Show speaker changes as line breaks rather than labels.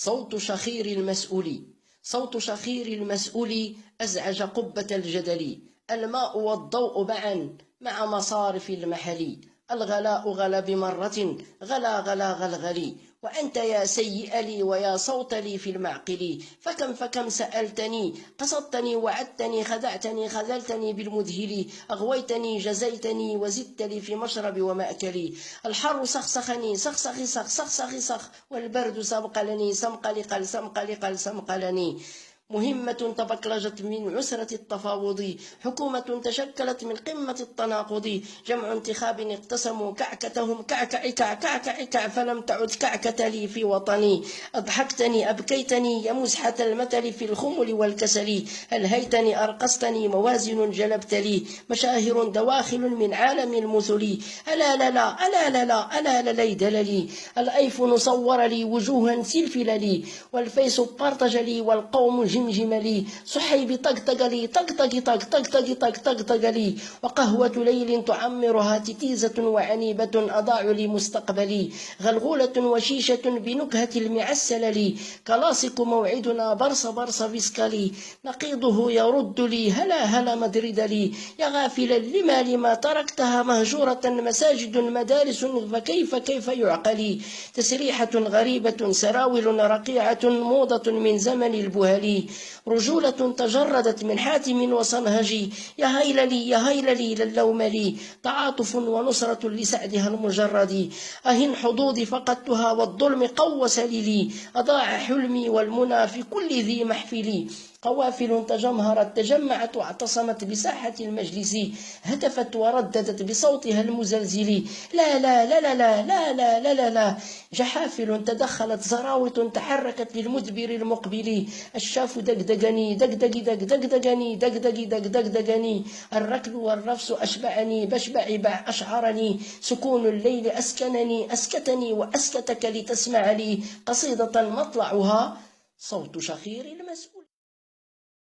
صوت شخير المسؤول، صوت شخير المسؤول أزعج قبة الجدل. الماء والضوء معا مع مصارف المحل. الغلاء غلا بمرة، غلا غلا غلغلي. وأنت يا سيئ لي ويا صوت لي في المعقل. فكم سألتني، قصدتني وعدتني، خدعتني خذلتني بالمذهل. أغويتني جزيتني وزدت لي في مشرب ومأكلي. الحر سخسخني سخسخي سخ سخسخي سخ، والبرد سمقلني سمقلقل سمقلقل سمقلني. مهمة تبكلجت من عسرة التفاوض، حكومة تشكلت من قمة التناقض. جمع انتخاب اقتسموا كعكتهم كعكع فلم تعد كعكة لي في وطني. أضحكتني أبكيتني يا مزحة المثل في الخمل والكسل. ألهيتني أرقصتني موازن جلبت لي، مشاهر دواخل من عالم المثل. ألا لا لا ألا لا لا ألا لا لي دللي. الأيفون صور لي وجوها سلفل لي، والفيس بارتج لي والقوم جمجم لي. صحيب طقطق لي طقطق طق طقطق طق طقطق لي. وقهوة ليل تعمرها تتيزة وعنيبة أضاع لي مستقبلي. غلغولة وشيشة بنكهة المعسل لي، كلاصق موعدنا برص برص فيسكالي. نقيضه يرد لي هلا هلا مدريد لي. يا غافلا لما تركتها مهجورة، مساجد مدارس فكيف يعقلي. تسريحة غريبة سراول رقيعة موضة من زمن البهلي. رجولة تجردت من حاتم وصنهجي. يا هيللي يا هيللي للوم لي. تعاطف ونصرة لسعدها المجرد. أهن حظوظي فقدتها والظلم قوس لي. أضاع حلمي والمنى في كل ذي محفلي. قوافل تجمهرت تجمعت واعتصمت بساحة المجلس، هتفت ورددت بصوتها المزلزل. لا لا لا لا لا لا لا لا لا لا. جحافل تدخلت زراوط تحركت للمدبر المقبل. الشاف دقدقني دقدقي دقدقني دقدقي دقدقني. الركل والرفس أشبعني بشبع أشعرني. سكون الليل أسكنني أسكتني وأسكتك لتسمع لي. قصيدة مطلعها صوت شخير المسؤول.